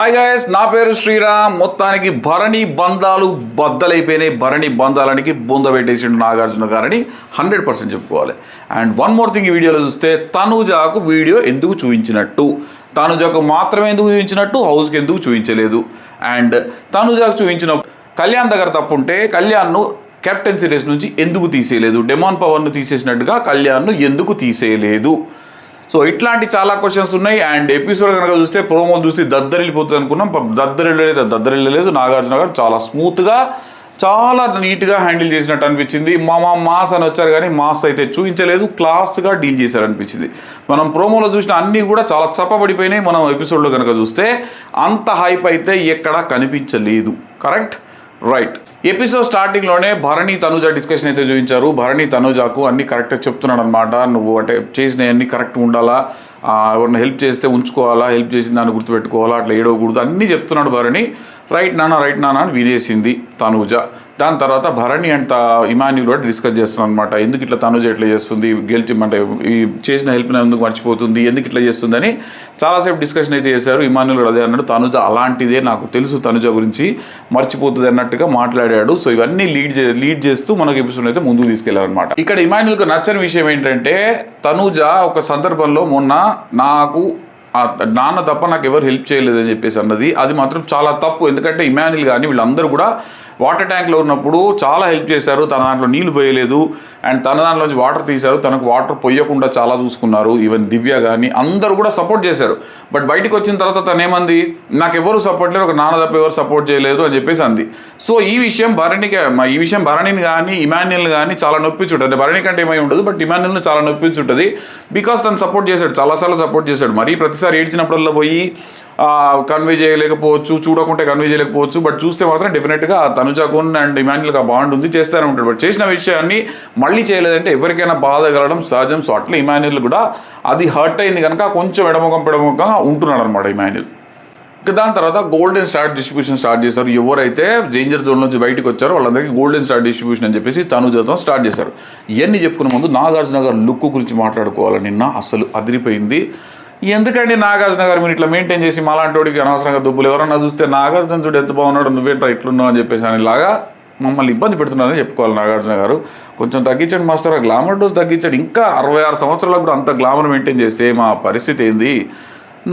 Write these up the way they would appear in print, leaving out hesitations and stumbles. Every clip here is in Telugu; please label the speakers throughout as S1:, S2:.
S1: హాయ్ గైస్, నా పేరు శ్రీరామ్. మొత్తానికి భరణి బంధాలు బద్దలైపోయినాయి. భరణి బంధాలనికి బొంద పెట్టేసిండు నాగార్జున గారని 100% చెప్పుకోవాలి. అండ్ వన్ మోర్ థింగ్, ఈ వీడియోలో చూస్తే తనుజాకు వీడియో ఎందుకు చూపించినట్టు, తనుజాకు మాత్రమే ఎందుకు చూపించినట్టు, హౌస్కి ఎందుకు చూపించలేదు. అండ్ తనుజాకు చూపించిన కళ్యాణ్ దగ్గర తప్పుంటే కళ్యాణ్ను కెప్టెన్సీ రేస్ నుంచి ఎందుకు తీసేయలేదు, డెమాన్ పవర్ను తీసేసినట్టుగా కళ్యాణ్ను ఎందుకు తీసేయలేదు. సో ఇట్లాంటి చాలా క్వశ్చన్స్ ఉన్నాయి. అండ్ ఎపిసోడ్ కనుక చూస్తే ప్రోమో చూసి దద్దరిల్లిపోతుంది అనుకున్నాం. దద్దరిల్లలేదు. నాగార్జున గారు చాలా స్మూత్గా, చాలా నీట్గా హ్యాండిల్ చేసినట్టు అనిపించింది. మాస్ అని వచ్చారు కానీ మాస్ అయితే చూపించలేదు, క్లాస్గా డీల్ చేశారు అనిపించింది. మనం ప్రోమోలో చూసిన అన్నీ కూడా చాలా చప్పబడిపోయినాయి. మనం ఎపిసోడ్లో కనుక చూస్తే అంత హైప్ అయితే ఎక్కడా కనిపించలేదు. Correct, right. ఎపిసోడ్ స్టార్టింగ్లోనే భరణి తనుజ డిస్కషన్ అయితే చూపించారు. భరణి తనుజాకు అన్నీ కరెక్ట్గా చెప్తున్నాడు అనమాట. నువ్వు అంటే చేసినవి అన్నీ కరెక్ట్ ఉండాలా, ఎవరిని హెల్ప్ చేస్తే ఉంచుకోవాలా, హెల్ప్ చేసిన దాన్ని గుర్తుపెట్టుకోవాలా, అట్లా ఏడవకూడదు అన్నీ చెప్తున్నాడు భరణి. రైట్ నాన్న అని వినేసింది తనుజ. దాని తర్వాత భరణి అండ్ ఇమాన్యుల్ కూడా డిస్కస్ చేస్తున్నాను అనమాట. ఎందుకు ఇట్లా తనుజ ఎట్లా చేస్తుంది, అంటే ఈ చేసిన హెల్ప్ ఎందుకు మర్చిపోతుంది, ఎందుకు ఇట్లా చేస్తుంది అని చాలాసేపు డిస్కషన్ అయితే చేశారు. ఇమాన్యుల్ కూడా అదే అన్నాడు, తనుజ అలాంటిదే, నాకు తెలుసు తనుజ గురించి, మర్చిపోతుంది అన్నట్టుగా మాట్లాడాడు. సో ఇవన్నీ లీడ్ చేస్తూ మనకు ఎపిసోడ్ అయితే ముందుకు తీసుకెళ్లారనమాట. ఇక్కడ ఇమాన్యుల్కి నచ్చని విషయం ఏంటంటే, తనుజ ఒక సందర్భంలో మొన్న నాకు నాన్న తప్ప నాకు ఎవరు హెల్ప్ చేయలేదని చెప్పేసి అన్నది, అది మాత్రం చాలా తప్పు. ఎందుకంటే ఇమాన్యుల్ కానీ వీళ్ళందరూ కూడా వాటర్ ట్యాంక్లో ఉన్నప్పుడు చాలా హెల్ప్ చేశారు. తన దాంట్లో నీళ్లు పోయలేదు అండ్ తన దాంట్లోంచి వాటర్ తీశారు, తనకు వాటర్ పొయ్యకుండా చాలా చూసుకున్నారు. ఈవెన్ దివ్య కానీ అందరూ కూడా సపోర్ట్ చేశారు. బట్ బయటకు వచ్చిన తర్వాత తను ఏమంది, నాకు ఎవరు సపోర్ట్ లేరు, ఒక నాన్న తప్ప ఎవరు సపోర్ట్ చేయలేదు అని చెప్పేసి అంది. సో ఈ విషయం భరణిని కానీ ఇమాన్యుల్ కానీ చాలా నొప్పించుంటుంది. భరణి కంటే ఏమై ఉండదు, బట్ ఇమాన్యుల్ని చాలా నొప్పించుంటుంది. బికాస్ తను సపోర్ట్ చేశాడు, చాలాసార్లు సపోర్ట్ చేశాడు. మరీ ప్రతిసారి ఏడ్చినప్పుడల్లా పోయి కన్వే చేయలేకపోవచ్చు, చూడకుంటే కన్వే చేయలేకపోవచ్చు. బట్ చూస్తే మాత్రం డెఫినెట్గా తనుజాకు అండ్ ఇమాన్యుల్కి ఆ బాండ్ ఉంది, చేస్తూనే ఉంటాడు. బట్ చేసిన విషయాన్ని మళ్ళీ చేయలేదంటే ఎవరికైనా బాధ కలగడం సహజం. సో అట్లా ఇమాన్యుల్ కూడా అది హర్ట్ అయింది కనుక కొంచెం ఎడముఖంగా ఉంటున్నాడు అనమాట ఇమాన్యుల్. దాని తర్వాత గోల్డెన్ స్టార్ డిస్ట్రిబ్యూషన్ స్టార్ట్ చేశారు. ఎవరైతే డేంజర్ జోన్ నుంచి బయటకు వచ్చారో వాళ్ళందరికీ గోల్డెన్ స్టార్ డిస్ట్రిబ్యూషన్ అని చెప్పేసి తనుజతో స్టార్ట్ చేశారు. ఇవన్నీ చెప్పుకునే ముందు నాగార్జున గారు లుక్ గురించి మాట్లాడుకోవాలి. నిన్న అసలు అదిరిపోయింది. ఎందుకండి నాగార్జున గారు మీరు ఇట్లా మెయింటైన్ చేసి మాలాంటోడికి అనవసరంగా దుబ్బులు, ఎవరన్నా చూస్తే నాగార్జున చూడు ఎంత బాగున్నాడు, నువ్వేంట్రా ఇట్లున్నావు అని చెప్పేసి అనేలాగా మమ్మల్ని ఇబ్బంది పెడుతున్నారని చెప్పుకోవాలి. నాగార్జున గారు కొంచెం తగ్గించండి మాస్టర్, ఆ గ్లామర్ డోస్ తగ్గించండి. ఇంకా 66 సంవత్సరాలకు కూడా అంత గ్లామర్ మెయింటైన్ చేస్తే మా పరిస్థితి ఏంది,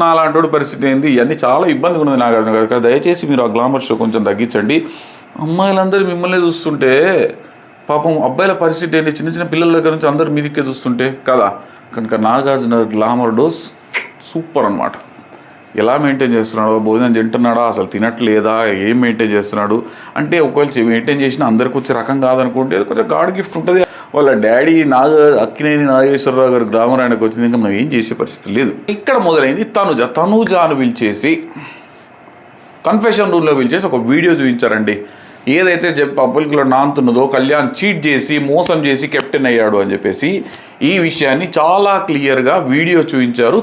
S1: నాలాంటి పరిస్థితి ఏంది, ఇవన్నీ చాలా ఇబ్బందిగా ఉన్నది నాగార్జున గారు. దయచేసి మీరు ఆ గ్లామర్ షో కొంచెం తగ్గించండి. అమ్మాయిలందరూ మిమ్మల్ని చూస్తుంటే పాపం అబ్బాయిల పరిస్థితి ఏంటి, చిన్న చిన్న పిల్లల దగ్గర నుంచి అందరూ మీదికే చూస్తుంటే కదా. కనుక నాగార్జున గ్లామర్ డోస్ సూపర్ అనమాట. ఎలా మెయింటైన్ చేస్తున్నాడో, భోజనం తింటున్నాడా, అసలు తినట్లేదా, ఏం మెయింటైన్ చేస్తున్నాడు అంటే, ఒకవేళ మెయింటైన్ చేసినా అందరికి వచ్చే రకం కాదనుకుంటే కొంచెం గాడ్ గిఫ్ట్ ఉంటుంది. వాళ్ళ డాడీ అక్కినేని నాగేశ్వరరావు గారు గ్లామర్ ఆయనకు వచ్చింది, ఇంకా మనం ఏం చేసే పరిస్థితి లేదు. ఇక్కడ మొదలైంది తనుజాను పిలిచేసి కన్ఫెషన్ రూమ్లో పిలిచేసి ఒక వీడియో చూపించారండి. ఏదైతే పబ్లిక్లో నాంతున్నదో కళ్యాణ్ చీట్ చేసి మోసం చేసి కెప్టెన్ అయ్యాడు అని చెప్పేసి ఈ విషయాన్ని చాలా క్లియర్గా వీడియో చూపించారు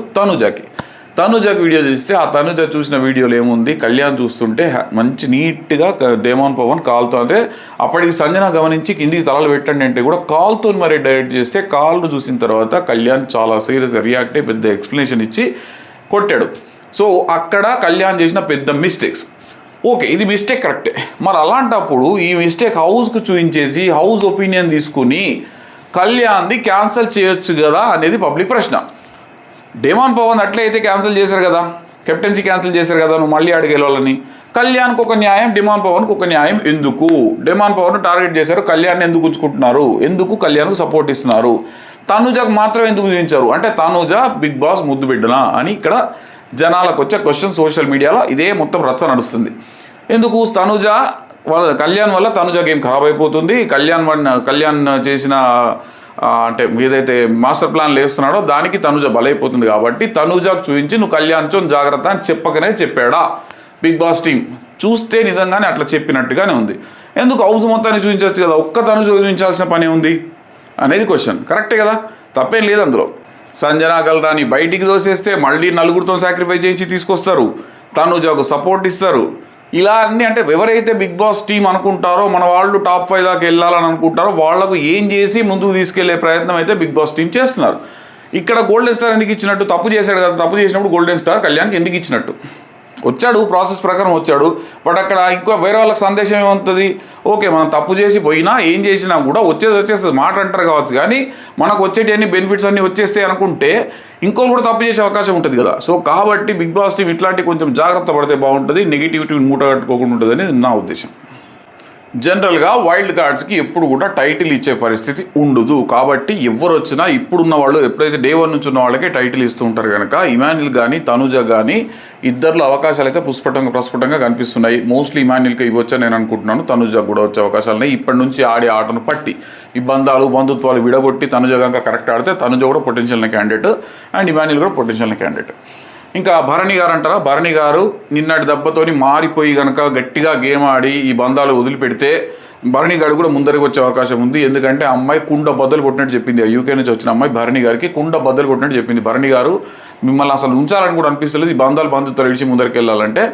S1: తనుజకి వీడియో చూస్తే ఆ తనుజ చూసిన వీడియోలో ఏముంది, కళ్యాణ్ చూస్తుంటే మంచి నీట్గా డెమాన్ పవన్ కాల్తో, అంటే అప్పటికి సంజన గమనించి కిందికి తలలు పెట్టండి అంటే కూడా కాల్తో మరి డైరెక్ట్ చేస్తే కాల్ను చూసిన తర్వాత కళ్యాణ్ చాలా సీరియస్గా రియాక్ట్ అయ్యి పెద్ద ఎక్స్ప్లెనేషన్ ఇచ్చి కొట్టాడు. సో అక్కడ కళ్యాణ్ చేసిన పెద్ద మిస్టేక్స్. ఓకే, ఇది మిస్టేక్ కరెక్టే. మరి అలాంటప్పుడు ఈ మిస్టేక్ హౌస్కు చూపించేసి హౌస్ ఒపీనియన్ తీసుకుని కళ్యాణ్ది క్యాన్సిల్ చేయొచ్చు కదా అనేది పబ్లిక్ ప్రశ్న. డెమాన్ పవన్ అట్లయితే క్యాన్సిల్ చేశారు కదా, కెప్టెన్సీ క్యాన్సిల్ చేశారు కదా, నువ్వు మళ్ళీ అడిగేళ్ళని. కళ్యాణ్కి ఒక న్యాయం, డెమాన్ పవన్కి ఒక న్యాయం. ఎందుకు డెమాన్ పవన్ టార్గెట్ చేశారు, కళ్యాణ్ని ఎందుకు ఉంచుకుంటున్నారు, ఎందుకు కళ్యాణ్కు సపోర్ట్ ఇస్తున్నారు, తనుజకు మాత్రం ఎందుకు చూపించారు అంటే తనుజ బిగ్ బాస్ ముద్దు బిడ్డనా అని ఇక్కడ జనాలకు వచ్చే క్వశ్చన్. సోషల్ మీడియాలో ఇదే మొత్తం రచ్చ నడుస్తుంది. ఎందుకు తనుజ కళ్యాణ్ వల్ల తనుజ గేమ్ ఖరాబ్ అయిపోతుంది, కళ్యాణ్ చేసిన అంటే ఏదైతే మాస్టర్ ప్లాన్ వేస్తున్నాడో దానికి తనుజ బలైపోతుంది. కాబట్టి తనుజకు చూపించి నువ్వు కళ్యాణ్తో జాగ్రత్త అని చెప్పకనే చెప్పాడా బిగ్ బాస్ టీం? చూస్తే నిజంగానే అట్లా చెప్పినట్టుగానే ఉంది. ఎందుకు హౌస్ మొత్తాన్ని చూపించవచ్చు కదా, ఒక్క తనుజ చూపించాల్సిన పని ఉంది అనేది క్వశ్చన్. కరెక్టే కదా, తప్పేం లేదు అందులో. సంజన గల్రాని బయటికి దోసేస్తే మళ్ళీ నలుగురితో సాక్రిఫైస్ చేసి తీసుకొస్తారు, తనుజకు సపోర్ట్ ఇస్తారు. ఇలా అన్నీ అంటే ఎవరైతే బిగ్ బాస్ టీం అనుకుంటారో, మన వాళ్ళు టాప్ 5 దాకా వెళ్ళాలని అనుకుంటారో వాళ్లకు ఏం చేసి ముందుకు తీసుకెళ్లే ప్రయత్నం అయితే బిగ్ బాస్ టీం చేస్తున్నారు. ఇక్కడ గోల్డెన్ స్టార్ ఎందుకు ఇచ్చినట్టు, తప్పు చేశాడు కదా, తప్పు చేసినప్పుడు గోల్డెన్ స్టార్ కళ్యాణ్కి ఎందుకు ఇచ్చినట్టు వచ్చాడు, ప్రాసెస్ ప్రకారం వచ్చాడు. బట్ అక్కడ ఇంకో వేరే వాళ్ళకి సందేశం ఏమవుతుంది, ఓకే మనం తప్పు చేసి పోయినా ఏం చేసినా కూడా వచ్చేస్తుంది మాట అంటారు కావచ్చు, కానీ మనకు వచ్చేటి అన్ని బెనిఫిట్స్ అన్నీ వచ్చేస్తాయి అనుకుంటే ఇంకోళ్ళు కూడా తప్పు చేసే అవకాశం ఉంటుంది కదా. సో కాబట్టి బిగ్ బాస్ టీం ఇట్లాంటి కొంచెం జాగ్రత్త పడితే బాగుంటుంది, నెగిటివిటీని మూట కట్టుకోకుండా ఉంటుందని నా ఉద్దేశం. జనరల్గా వైల్డ్ కార్డ్స్కి ఎప్పుడు కూడా టైటిల్ ఇచ్చే పరిస్థితి ఉండదు. కాబట్టి ఎవరు వచ్చినా ఇప్పుడున్న వాళ్ళు ఎప్పుడైతే డే 1 నుంచి ఉన్న వాళ్ళకే టైటిల్ ఇస్తూ ఉంటారు కనుక ఇమాన్యుల్ కానీ తనుజ కానీ ఇద్దరిలో అవకాశాలు అయితే ప్రస్ఫుటంగా కనిపిస్తున్నాయి. మోస్ట్లీ ఇమాన్యుల్కి ఇవ్వచ్చని నేను అనుకుంటున్నాను. తనుజ కూడా వచ్చే అవకాశాలు ఉన్నాయి. ఇప్పటి నుంచి ఆడే ఆటను పట్టి ఈ బంధుత్వాలు విడగొట్టి తనుజ కనుక కరెక్ట్ ఆడితే తనుజ కూడా పొటెన్షియల్ క్యాండిడేట్ అండ్ ఇమాన్యుల్ కూడా పొటెన్షియల్ క్యాండిడేట్. ఇంకా భరణి గారు అంటారా, భరణి గారు నిన్నటి దెబ్బతోని మారిపోయి కనుక గట్టిగా గేమ్ ఆడి ఈ బంధాలు వదిలిపెడితే భరణి గారు కూడా ముందరికి వచ్చే అవకాశం ఉంది. ఎందుకంటే అమ్మాయి కుండ బద్దలు కొట్టినట్టు చెప్పింది. యూకే నుంచి వచ్చిన అమ్మాయి భరణి గారికి కుండ బద్దలు కొట్టినట్టు చెప్పింది. భరణి గారు మిమ్మల్ని అసలు ఉంచాలని కూడా అనిపిస్తలేదు, ఈ బంధుత్వాలు ఇడిచి ముందరికి వెళ్ళాలంటే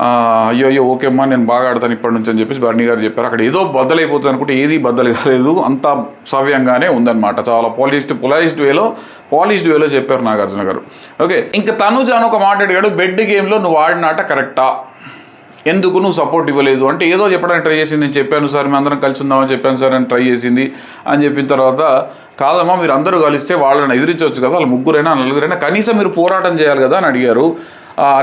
S1: అయ్యో ఓకే అమ్మా నేను బాగా ఆడతాను ఇప్పటి నుంచి అని చెప్పేసి భరణి గారు చెప్పారు. అక్కడ ఏదో బద్దలైపోతుంది అనుకుంటే ఏది బద్దలు కాలేదు, అంతా సవ్యంగానే ఉందన్నమాట. చాలా పాలిష్డ్ వేలో చెప్పారు నాగార్జున గారు. ఓకే, ఇంకా తనుజ అని ఒక మాట అడిగాడు, బెడ్ గేమ్లో నువ్వు ఆడినాట కరెక్టా, ఎందుకు నువ్వు సపోర్ట్ ఇవ్వలేదు అంటే ఏదో చెప్పడానికి ట్రై చేసింది. నేను చెప్పాను సార్ మేము అందరం కలిసి ఉందామని చెప్పాను సార్ అని ట్రై చేసింది అని చెప్పిన తర్వాత, కాదమ్మా మీరు అందరూ కలిస్తే వాళ్ళని ఎదిరించవచ్చు కదా, వాళ్ళు ముగ్గురైనా నలుగురైనా కనీసం మీరు పోరాటం చేయాలి కదా అని అడిగారు.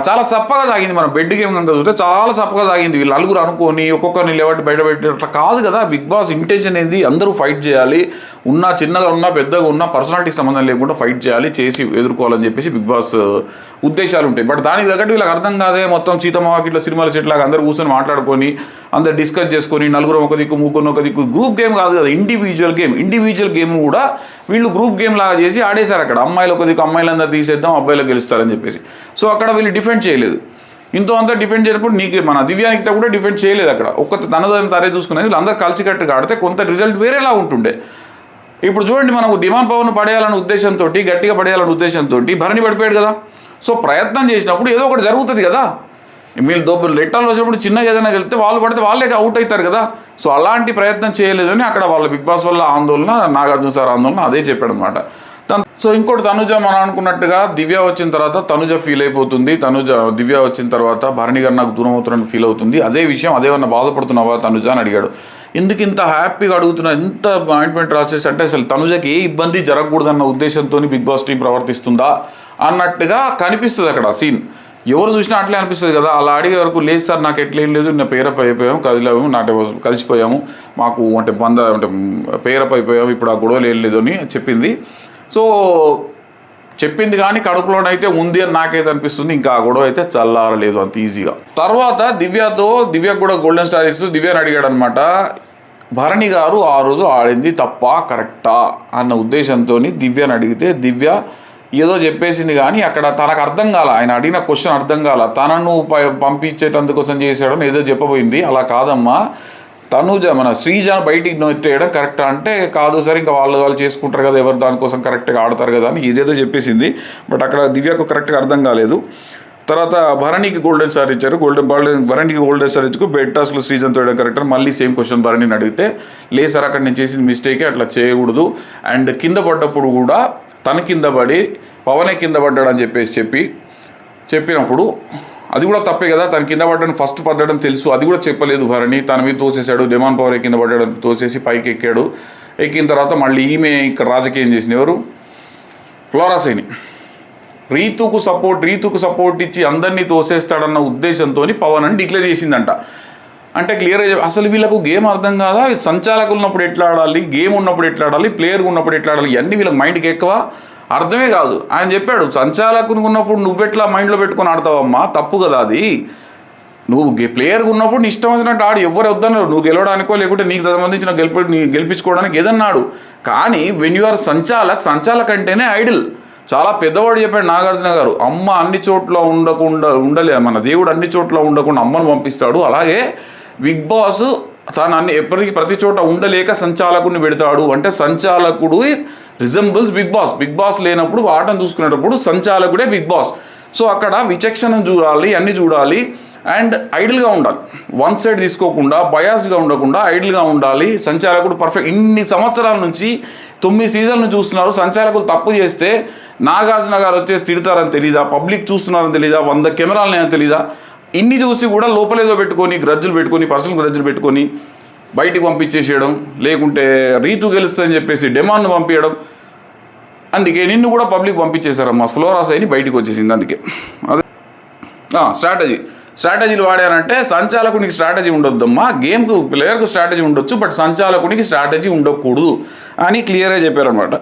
S1: చాలా చప్పగా సాగింది. మనం బెడ్ గేమ్ కనుక చూస్తే చాలా చప్పగా సాగింది. వీళ్ళు నలుగురు అనుకొని ఒక్కొక్కరిని లేవట్టి బయట పెట్టి అట్లా కాదు కదా. బిగ్ బాస్ ఇంటెన్షన్ ఏంది, అందరూ ఫైట్ చేయాలి, ఉన్నా చిన్నగా ఉన్నా పెద్దగా ఉన్నా పర్సనాలిటీకి సంబంధం లేకుండా ఫైట్ చేయాలి, చేసి ఎదుర్కోవాలని చెప్పేసి బిగ్ బాస్ ఉద్దేశాలు ఉంటాయి. బట్ దానికి తగ్గట్టు వీళ్ళకి అర్థం కాదే, మొత్తం సీతమ్మకి ఇట్లా సినిమాల సెట్లాగా అందరూ కూర్చొని మాట్లాడుకొని అందరు డిస్కస్ చేసుకొని నలుగురు ఒక దిక్కు ముగ్గురు ఒక దిక్కు, గ్రూప్ గేమ్ కాదు కదా, ఇండివిజువల్ గేమ్ కూడా వీళ్ళు గ్రూప్ గేమ్ లాగా చేసి ఆడేశారు. అక్కడ అమ్మాయిలు ఒక దిక్కు అమ్మాయిలందరూ తీసేద్దాం అబ్బాయిలు గెలుస్తారని చెప్పేసి. సో అక్కడ వీళ్ళు డిఫెండ్ చేయలేదు. ఇంతో అంతా డిఫెండ్ చేయనప్పుడు నీకు మన దివ్యానికి కూడా డిఫెండ్ చేయలేదు. అక్కడ ఒక్క తనదని తరే చూసుకునేది వీళ్ళు అందరూ కలిసికట్టుగా ఆడితే కొంత రిజల్ట్ వేరేలా ఉంటుండే. ఇప్పుడు చూడండి, మనకు డిమాండ్ పవర్ను పడేయాలనే ఉద్దేశంతో, గట్టిగా పడేయాలనే ఉద్దేశంతో భరణి పడిపోయాడు కదా. సో ప్రయత్నం చేసినప్పుడు ఏదో ఒకటి జరుగుతుంది కదా. వీళ్ళు లెట్టాలు వచ్చినప్పుడు చిన్నగా ఏదైనా వెళ్తే వాళ్ళు పడితే వాళ్ళే అవుట్ అవుతారు కదా. సో అలాంటి ప్రయత్నం చేయలేదని అక్కడ వాళ్ళ బిగ్ బాస్ వల్ల ఆందోళన, నాగార్జున సార్ ఆందోళన అదే చెప్పాడు అనమాట. సో ఇంకోటి తనుజ మనం అనుకున్నట్టుగా దివ్య వచ్చిన తర్వాత తనుజ ఫీల్ అయిపోతుంది. దివ్య వచ్చిన తర్వాత భరణి గారు నాకు దూరం అవుతున్నట్టు ఫీల్ అవుతుంది. అదే విషయం అదేమన్నా బాధపడుతున్నావా తనుజ అని అడిగాడు. ఎందుకు ఇంత హ్యాపీగా అడుగుతున్నా, ఎంత అపాయింట్మెంట్ రాసేసి అంటే అసలు తనుజకి ఏ ఇబ్బంది జరగకూడదన్న ఉద్దేశంతో బిగ్ బాస్ టీం ప్రవర్తిస్తుందా అన్నట్టుగా కనిపిస్తుంది అక్కడ సీన్. ఎవరు చూసినా అట్లే అనిపిస్తుంది కదా. అలా అడిగే వరకు లేదు సార్ నాకు ఎట్లేం లేదు, నా పేరప్ అయిపోయాము, కదిలాము, కలిసిపోయాము, మాకు అంటే పేరప్ అయిపోయాము, ఇప్పుడు ఆ గొడవలు ఏం లేదు అని చెప్పింది. సో చెప్పింది కానీ కడుపులోనైతే ఉంది అని నాకైతే అనిపిస్తుంది. ఇంకా ఆ గొడవ అయితే చల్లారలేదు అంత ఈజీగా. తర్వాత దివ్యకు కూడా గోల్డెన్ స్టార్ ఇస్తూ దివ్యని అడిగాడు అనమాట, భరణి గారు ఆ రోజు ఆడింది తప్ప కరెక్టా అన్న ఉద్దేశంతో దివ్యని అడిగితే దివ్య ఏదో చెప్పేసింది కానీ అక్కడ తనకు అర్థం కాల, ఆయన అడిగిన క్వశ్చన్ అర్థం కాల, తనను పంపించేటందుకోసం చేసాడని ఏదో చెప్పబోయింది. అలా కాదమ్మా, తనుజ మన శ్రీజను బయటికి నెట్టేయడం కరెక్టా అంటే కాదు సార్, ఇంకా వాళ్ళు చేసుకుంటారు కదా, ఎవరు దానికోసం కరెక్ట్గా ఆడతారు కదా అని ఏదేదో చెప్పేసింది. బట్ అక్కడ దివ్యకు కరెక్ట్గా అర్థం కాలేదు. తర్వాత భరణికి గోల్డెన్ స్టార్ ఇచ్చారు. భరణికి గోల్డెన్ స్టార్ ఇచ్చుకు బెడ్ టాస్క్లో శ్రీజన్ తోయడం కరెక్ట్ అని మళ్ళీ సేమ్ క్వశ్చన్ భరణిని అడిగితే లేదు సార్ అక్కడ నేను చేసిన మిస్టేకే, అట్లా చేయకూడదు. అండ్ కింద పడ్డప్పుడు కూడా తన కింద పడి పవనే కింద పడ్డాడని చెప్పినప్పుడు అది కూడా తప్పే కదా. తన కింద పడ్డాను ఫస్ట్ పడ్డాడని తెలుసు, అది కూడా చెప్పలేదు భరణి. తన మీద తోసేశాడు, డిమాండ్ పవర్ కింద పడ్డాడని తోసేసి పైకి ఎక్కాడు. ఎక్కిన తర్వాత మళ్ళీ ఈమె ఇక్కడ రాజకీయం చేసిన ఎవరు, ఫ్లోరా సైని రీతుకు సపోర్ట్ ఇచ్చి అందరినీ తోసేస్తాడన్న ఉద్దేశంతో పవన్ అని డిక్లేర్ చేసిందంట. అంటే క్లియర్గా అసలు వీళ్ళకు గేమ్ అర్థం కాదా, సంచాలకులు ఉన్నప్పుడు ఎట్లా ఆడాలి, గేమ్ ఉన్నప్పుడు ఎట్లా ఆడాలి, ప్లేయర్ ఉన్నప్పుడు ఎట్లా ఆడాలి, ఇవన్నీ వీళ్ళకి మైండ్కి ఎక్కువ అర్థమే కాదు. ఆయన చెప్పాడు సంచాలకుని ఉన్నప్పుడు నువ్వెట్లా మైండ్లో పెట్టుకొని ఆడతావమ్మా, తప్పు కదా అది. నువ్వు ప్లేయర్గా ఉన్నప్పుడు నీ ఇష్టం వచ్చినట్టు ఆడు, ఎవరు వద్దన్నారు, నువ్వు గెలవడానికో లేకుంటే నీకు సంబంధించిన గెలిపించుకోవడానికి ఏదన్నాడు. కానీ వెన్ యు ఆర్ సంచాలక్ అంటేనే ఐడిల్. చాలా పెద్దవాడు చెప్పాడు నాగార్జున గారు, అమ్మ అన్ని చోట్ల ఉండలే, మన దేవుడు అన్ని చోట్ల ఉండకుండా అమ్మను పంపిస్తాడు. అలాగే బిగ్ బాస్ తను ప్రతి చోట ఉండలేక సంచాలకుడిని పెడతాడు. అంటే సంచాలకుడు రిజంబుల్స్ బిగ్ బాస్ లేనప్పుడు ఆటను చూసుకునేటప్పుడు సంచాలకుడే బిగ్ బాస్. సో అక్కడ విచక్షణ చూడాలి, అన్నీ చూడాలి. అండ్ ఐడిల్గా ఉండాలి. వన్ సైడ్ తీసుకోకుండా బయాస్గా ఉండకుండా ఐడిల్గా ఉండాలి. సంచాలకుడు పర్ఫెక్ట్. ఇన్ని సంవత్సరాల నుంచి 9 సీజన్లు చూస్తున్నారు. సంచాలకులు తప్పు చేస్తే నాగార్జున గారు వచ్చేసి తిడతారని తెలీదా? పబ్లిక్ చూస్తున్నారని తెలీదా? 100 కెమెరాలని తెలీదా? ఇన్ని చూసి కూడా లోపలేదో పెట్టుకొని గ్రజ్జులు పెట్టుకొని పర్సనల్ గ్రజ్జులు పెట్టుకొని బయటికి పంపించేసేయడం, లేకుంటే రీతు గెలుస్తుందని చెప్పేసి డెమాన్ను పంపించడం. అందుకే నిన్ను కూడా పబ్లిక్ పంపించేశారమ్మా. ఫ్లోరాస్ అయిన బయటికి వచ్చేసింది. అందుకే అదే స్ట్రాటజీలు వాడారంటే సంచాలకునికి స్ట్రాటజీ ఉండొద్దమ్మా. గేమ్కు ప్లేయర్కు స్ట్రాటజీ ఉండొచ్చు, బట్ సంచాలకునికి స్ట్రాటజీ ఉండకూడదు అని క్లియర్గా చెప్పారనమాట.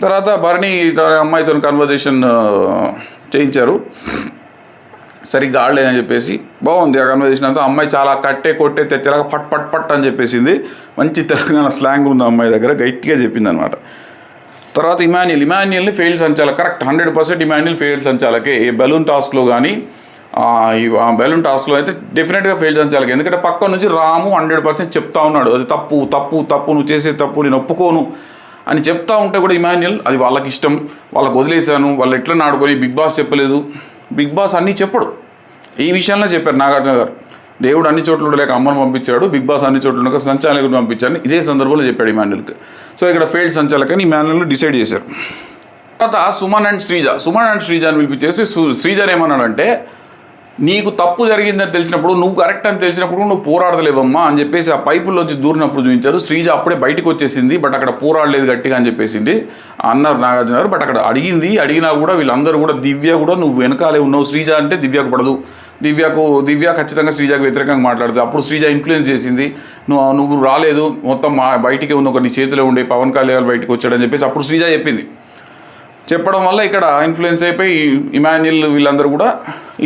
S1: తర్వాత భరణి అమ్మాయితో కన్వర్జేషన్ చేయించారు. సరిగ్గా ఆడలేదని చెప్పేసి బాగుంది ఆ కన్వర్జేషన్ అంతా. అమ్మాయి చాలా కొట్టే తెచ్చేలాగా పట్ పట్ పట్ అని చెప్పేసింది. మంచి తెలంగాణ స్లాంగ్ ఉంది అమ్మాయి దగ్గర, గట్టిగా చెప్పింది అనమాట. తర్వాత ఇమాన్యుయల్ని ఫెయిల్డ్ సంచాలక, కరెక్ట్ 100% ఇమాన్యుయల్ ఫెయిల్డ్ సంచాలకే. ఈ బెలూన్ టాస్క్లో కానీ ఈ బెలూన్ టాస్క్లో అయితే డెఫినెట్గా ఫెయిల్డ్ సంచాలకే. ఎందుకంటే పక్క నుంచి రాము 100% చెప్తా ఉన్నాడు, అది తప్పు తప్పు తప్పు, నువ్వు చేసే తప్పు, నేను ఒప్పుకోను అని చెప్తా ఉంటే కూడా ఇమాన్యుయల్ అది వాళ్ళకి ఇష్టం, వాళ్ళకి వదిలేశాను, వాళ్ళు ఎట్లా ఆడుకొని బిగ్ బాస్ చెప్పలేదు. బిగ్ బాస్ అన్నీ చెప్పడు. ఈ విషయంలో చెప్పారు నాగార్జున గారు. దేవుడు అన్ని చోట్ల ఉండలేక అమ్మను పంపించాడు, బిగ్ బాస్ అన్ని చోట్ల ఉండక సంచాలకుని పంపించాడు. ఇదే సందర్భంలో చెప్పాడు ఇమాన్యుయల్కి. సో ఇక్కడ ఫెయిల్డ్ సంచాలకని ఇమాన్యుయల్ డిసైడ్ చేశారు. తర్వాత సుమన్ అండ్ శ్రీజాని పిలిపించేసి శ్రీజాన్ ఏమన్నాడంటే, నీకు తప్పు జరిగిందని తెలిసినప్పుడు, నువ్వు కరెక్ట్ అని తెలిసినప్పుడు నువ్వు పోరాడలేవమ్మా అని చెప్పేసి ఆ పైపుల్లోంచి దూరినప్పుడు చూపించారు. శ్రీజ అప్పుడే బయటకు వచ్చేసింది, బట్ అక్కడ పోరాడలేదు గట్టిగా అని చెప్పేసింది అన్నారు నాగార్జున గారు. బట్ అక్కడ అడిగినా కూడా వీళ్ళందరూ కూడా దివ్య కూడా నువ్వు వెనకాలే ఉన్నావు, శ్రీజ అంటే దివ్యకు పడదు, దివ్య ఖచ్చితంగా శ్రీజకు వ్యతిరేకంగా మాట్లాడుతుంది. అప్పుడు శ్రీజ ఇన్ఫ్లుయెన్స్ చేసింది, నువ్వు రాలేదు, మొత్తం బయటికే ఉన్న ఒక నీ చేతిలో ఉండే పవన్ కళ్యాణ్ బయటకు వచ్చాడని చెప్పేసి అప్పుడు శ్రీజ చెప్పింది. చెప్పడం వల్ల ఇక్కడ ఇన్ఫ్లుయెన్స్ అయిపోయి ఇమాన్యుయల్ వీళ్ళందరూ కూడా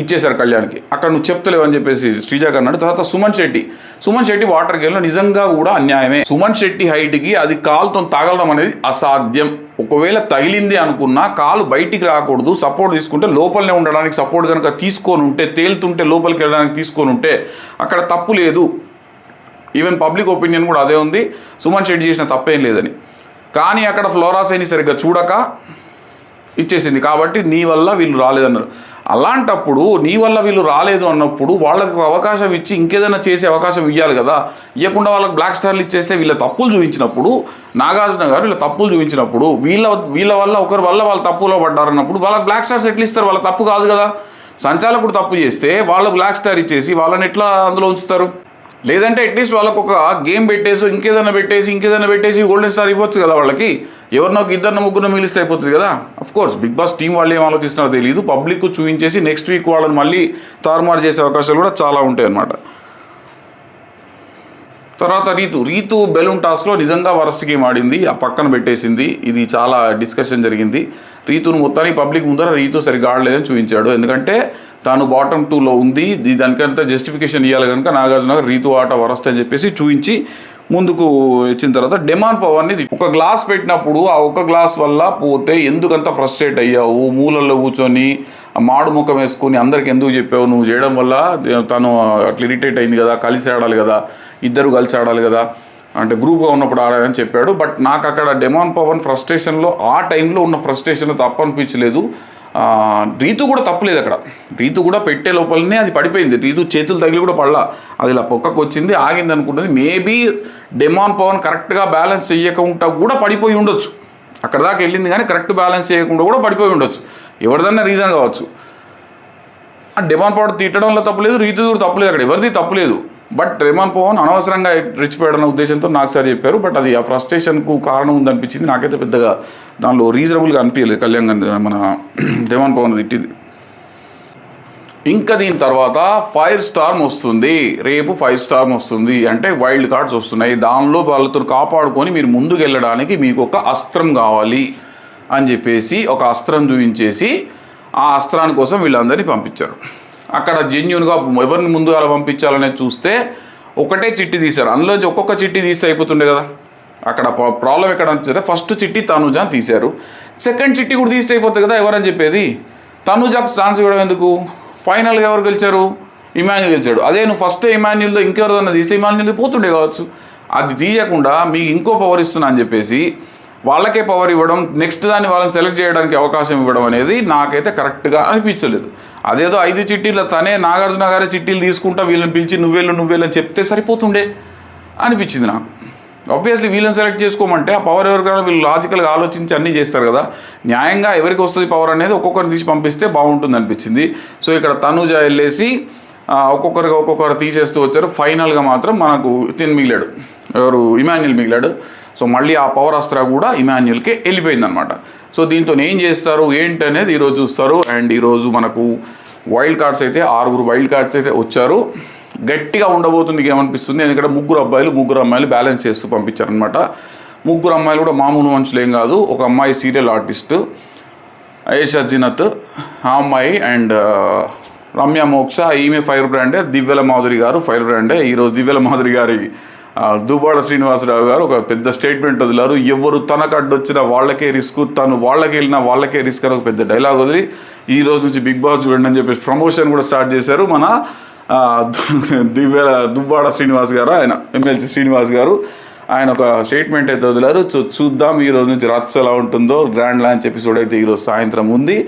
S1: ఇచ్చేశారు కళ్యాణ్కి. అక్కడ నువ్వు చెప్తలేవు అని చెప్పేసి శ్రీజాకి అన్నాడు. తర్వాత సుమన్ శెట్టి వాటర్ గేమ్లో నిజంగా కూడా అన్యాయమే. సుమన్ శెట్టి హైట్కి అది కాలుతో తగలడం అనేది అసాధ్యం. ఒకవేళ తగిలింది అనుకున్నా కాలు బయటికి రాకూడదు, సపోర్ట్ తీసుకుంటే లోపలనే ఉండడానికి సపోర్ట్ కనుక తీసుకొని ఉంటే, తేలుతుంటే లోపలికి వెళ్ళడానికి తీసుకొని ఉంటే అక్కడ తప్పు లేదు. ఈవెన్ పబ్లిక్ ఒపీనియన్ కూడా అదే ఉంది, సుమన్ శెట్టి చేసిన తప్పేం లేదని. కానీ అక్కడ ఫ్లోరాసైని సరిగ్గా చూడక ఇచ్చేసింది. కాబట్టి నీ వల్ల వీళ్ళు రాలేదన్నారు. అలాంటప్పుడు నీ వల్ల వీళ్ళు రాలేదు అన్నప్పుడు వాళ్ళకు అవకాశం ఇచ్చి ఇంకేదైనా చేసే అవకాశం ఇవ్వాలి కదా. ఇవ్వకుండా వాళ్ళకి బ్లాక్ స్టార్లు ఇచ్చేస్తే వీళ్ళ తప్పులు చూపించినప్పుడు, నాగార్జున గారు వీళ్ళ తప్పులు చూపించినప్పుడు, వీళ్ళ వల్ల ఒకరి వల్ల వాళ్ళు తప్పులో పడ్డారన్నప్పుడు వాళ్ళకి బ్లాక్ స్టార్స్ ఎట్లా ఇస్తారు? వాళ్ళ తప్పు కాదు కదా. సంచాలకుడు తప్పు చేస్తే వాళ్ళకు బ్లాక్ స్టార్ ఇచ్చేసి వాళ్ళని ఎట్లా అందులో ఉంచుతారు? లేదంటే అట్లీస్ట్ వాళ్ళకు ఒక గేమ్ పెట్టేసి ఇంకేదైనా పెట్టేసి గోల్డెన్ స్టార్ ఇవ్వచ్చు కదా వాళ్ళకి. ఎవరినో ఇద్దరినో ముగ్గురు మిగిలిస్తే అయిపోతుంది కదా. అఫ్కోర్స్ బిగ్ బాస్ టీం వాళ్ళు ఏం ఆలోచిస్తున్నారో తెలియదు. పబ్లిక్ చూపించేసి నెక్స్ట్ వీక్ వాళ్ళని మళ్ళీ తారుమారు చేసే అవకాశాలు కూడా చాలా ఉంటాయి అన్నమాట. తర్వాత రీతు బెలూన్ టాస్క్లో నిజంగా వరస్ట్ గేమ్ ఆడింది, ఆ పక్కన పెట్టేసింది. ఇది చాలా డిస్కషన్ జరిగింది. రీతును మొత్తానికి పబ్లిక్ ముందర రీతు సరిగ్గా ఆడలేదని చూపించాడు. ఎందుకంటే తాను బాటమ్ 2లో ఉంది, దానికంతా జస్టిఫికేషన్ ఇవ్వాలి కనుక నాగార్జున రీతు ఆట వరస్ట్ అని చెప్పేసి చూపించి ముందుకు వచ్చిన తర్వాత డెమాన్ పవర్ని ఒక గ్లాస్ పెట్టినప్పుడు ఆ ఒక గ్లాస్ వల్ల పోతే ఎందుకంత ఫ్రస్ట్రేట్ అయ్యావు, మూలల్లో కూర్చొని మాడు ముఖం వేసుకొని అందరికి ఎందుకు చెప్పావు, నువ్వు చేయడం వల్ల తను అట్లా ఇరిటేట్ అయింది కదా, కలిసి ఆడాలి కదా, ఇద్దరు కలిసి ఆడాలి కదా, అంటే గ్రూప్గా ఉన్నప్పుడు ఆడాలని చెప్పాడు. బట్ నాకు అక్కడ డెమాన్ పవన్ ఫ్రస్ట్రేషన్లో ఆ టైంలో ఉన్న ఫ్రస్ట్రేషన్లో తప్పు అనిపించలేదు. రీతు కూడా తప్పులేదు అక్కడ. రీతు కూడా పెట్టే లోపలనే అది పడిపోయింది. రీతు చేతులు తగిలి కూడా పడలా, అది ఇలా పక్కకు వచ్చింది, ఆగింది అనుకుంటుంది. మేబీ డెమాన్ పవన్ కరెక్ట్గా బ్యాలెన్స్ చేయకుండా కూడా పడిపోయి ఉండొచ్చు. అక్కడ దాకా వెళ్ళింది కానీ కరెక్ట్ బ్యాలెన్స్ చేయకుండా కూడా పడిపోయి ఉండొచ్చు. ఎవరిదన్నా రీజన్ కావచ్చు. ఆ డెమాన్ పవన్ తిట్టడంలో తప్పులేదు, రీతు కూడా తప్పులేదు, అక్కడ ఎవరిది తప్పులేదు. బట్ డెమాన్ పవన్ అనవసరంగా రెచ్చిపోయాడన్న ఉద్దేశంతో నాకు సార్ చెప్పారు. బట్ అది ఆ ఫ్రస్ట్రేషన్కు కారణం ఉందనిపించింది. నాకైతే పెద్దగా దానిలో రీజనబుల్గా అనిపించలేదు కళ్యాణ్ మన డెమాన్ పవన్ తిట్టింది. ఇంకా దీని తర్వాత ఫైర్ స్టార్మ్ వస్తుంది. రేపు ఫైర్ స్టార్మ్ వస్తుంది అంటే వైల్డ్ కార్డ్స్ వస్తున్నాయి. దానిలో వాళ్ళతో కాపాడుకొని మీరు ముందుకు వెళ్ళడానికి మీకు ఒక అస్త్రం కావాలి అని చెప్పేసి ఒక అస్త్రం చూపించేసి ఆ అస్త్రాని కోసం వీళ్ళందరినీ పంపించారు. అక్కడ జెన్యూన్గా ఎవరిని ముందుగా పంపించాలనేది చూస్తే ఒకటే చిట్టి తీశారు. అందులోంచి ఒక్కొక్క చిట్టి తీస్తే అయిపోతుండే కదా. అక్కడ ప్రాబ్లం ఎక్కడ అనిపిస్తే ఫస్ట్ చిట్టి తనుజాని తీశారు, సెకండ్ చిట్టి కూడా తీస్తే అయిపోతుంది కదా. ఎవరని చెప్పేది? తనుజాకు ఛాన్స్ ఇవ్వడం ఎందుకు? ఫైనల్గా ఎవరు గెలిచారు? ఇమాన్యుల్ గెలిచాడు. అదే నువ్వు ఫస్ట్ ఇమాన్యుల్తో ఇంకెవరిదన్నా తీస్తే ఇమాన్యుల్ పోతుండే కావచ్చు. అది తీయకుండా మీకు ఇంకో పవర్ ఇస్తున్నా అని చెప్పేసి వాళ్ళకే పవర్ ఇవ్వడం, నెక్స్ట్ దాన్ని వాళ్ళని సెలెక్ట్ చేయడానికి అవకాశం ఇవ్వడం అనేది నాకైతే కరెక్ట్గా అనిపించలేదు. అదేదో 5 చిట్టీల తనే నాగార్జున గారే చిట్టీలు తీసుకుంటా వీళ్ళని పిలిచి నువ్వేళ్ళు చెప్తే సరిపోతుండే అనిపించింది నాకు. ఆబ్వియస్లీ వీళ్ళని సెలెక్ట్ చేసుకోమంటే ఆ పవర్ ఎవరికైనా వీళ్ళు లాజికల్గా ఆలోచించి అన్నీ చేస్తారు కదా, న్యాయంగా ఎవరికి వస్తుంది పవర్ అనేది ఒక్కొక్కరిని తీసి పంపిస్తే బాగుంటుంది అనిపించింది. సో ఇక్కడ తనుజ వెళ్ళేసి ఒక్కొక్కరు తీసేస్తూ వచ్చారు. ఫైనల్గా మాత్రం మనకు మిగిలాడు, ఎవరు, ఇమాన్యుల్ మిగిలాడు. సో మళ్ళీ ఆ పవర్ అస్త్రా కూడా ఇమాన్యుల్కే వెళ్ళిపోయిందనమాట. సో దీంతో ఏం చేస్తారు ఏంటి అనేది ఈరోజు చూస్తారు. అండ్ ఈరోజు మనకు వైల్డ్ కార్డ్స్ అయితే 6 వైల్డ్ కార్డ్స్ అయితే వచ్చారు. గట్టిగా ఉండబోతుంది ఏమనిపిస్తుంది, ఎందుకంటే 3 అమ్మాయిలు బ్యాలెన్స్ చేస్తూ పంపించారనమాట. 3 అమ్మాయిలు కూడా మామూలు మనుషులు ఏం కాదు. ఒక అమ్మాయి సీరియల్ ఆర్టిస్టు ఆయేషా జీనత్, ఆ అమ్మాయి, అండ్ రమ్య మోక్ష, ఈమె ఫైర్ బ్రాండే. దివ్యల మాధురి గారు ఫైర్ బ్రాండే. ఈరోజు దివ్యల మాధురి గారి దువ్వాడ శ్రీనివాసరావు గారు ఒక పెద్ద స్టేట్మెంట్ వదిలారు. ఎవరు తనకు అడ్డొచ్చినా వాళ్ళకే రిస్క్, తను వాళ్ళకి వెళ్ళినా వాళ్ళకే రిస్క్ అని ఒక పెద్ద డైలాగ్ వదిలి ఈ రోజు నుంచి బిగ్ బాస్ చూడండి అని చెప్పేసి ప్రమోషన్ కూడా స్టార్ట్ చేశారు మన దువ్వాడ శ్రీనివాస్ గారు, ఆయన ఎమ్మెల్సీ శ్రీనివాస్ గారు. ఆయన ఒక స్టేట్మెంట్ అయితే వదిలారు. సో చూద్దాం ఈ రోజు నుంచి రచ్చ ఎలా ఉంటుందో. గ్రాండ్ లాంచ్ ఎపిసోడ్ అయితే ఈరోజు సాయంత్రం ఉంది,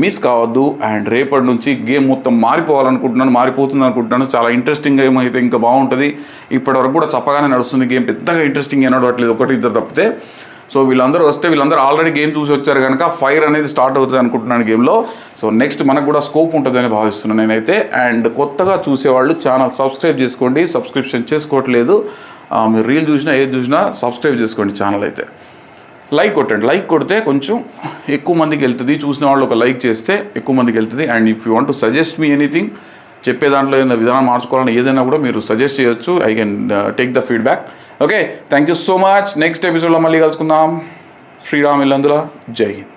S1: మిస్ కావద్దు. అండ్ రేపటి నుంచి గేమ్ మొత్తం మారిపోతుంది అనుకుంటున్నాను. చాలా ఇంట్రెస్టింగ్ గేమ్ అయితే ఇంకా బాగుంటుంది. ఇప్పటివరకు కూడా చప్పగానే నడుస్తుంది గేమ్, పెద్దగా ఇంట్రెస్టింగ్ నడవట్లేదు, 1-2 తప్పితే. సో వీళ్ళందరూ ఆల్రెడీ గేమ్ చూసి వచ్చారు కనుక ఫైర్ అనేది స్టార్ట్ అవుతుంది అనుకుంటున్నాను గేమ్లో. సో నెక్స్ట్ మనకు కూడా స్కోప్ ఉంటుందని భావిస్తున్నాను నేనైతే. అండ్ కొత్తగా చూసేవాళ్ళు ఛానల్ సబ్స్క్రైబ్ చేసుకోండి, సబ్స్క్రిప్షన్ చేసుకోవట్లేదు. మీరు రీల్ చూసినా ఏది చూసినా సబ్స్క్రైబ్ చేసుకోండి ఛానల్ అయితే. లైక్ కొట్టండి, లైక్ కొడితే కొంచెం ఎక్కువ మందికి వెళ్తుంది, చూసిన వాళ్ళు ఒక లైక్ చేస్తే ఎక్కువ మందికి వెళ్తుంది. And if you want to suggest me anything, చెప్పే దాంట్లో ఏదైనా విధానం మార్చుకోవాలని ఏదైనా కూడా మీరు సజెస్ట్ చేయొచ్చు. I can take the feedback. Okay, thank you so much. Next ఎపిసోడ్లో మళ్ళీ కలుసుకుందాం. శ్రీరామ్ ఇల్లందుల, జై హింద్.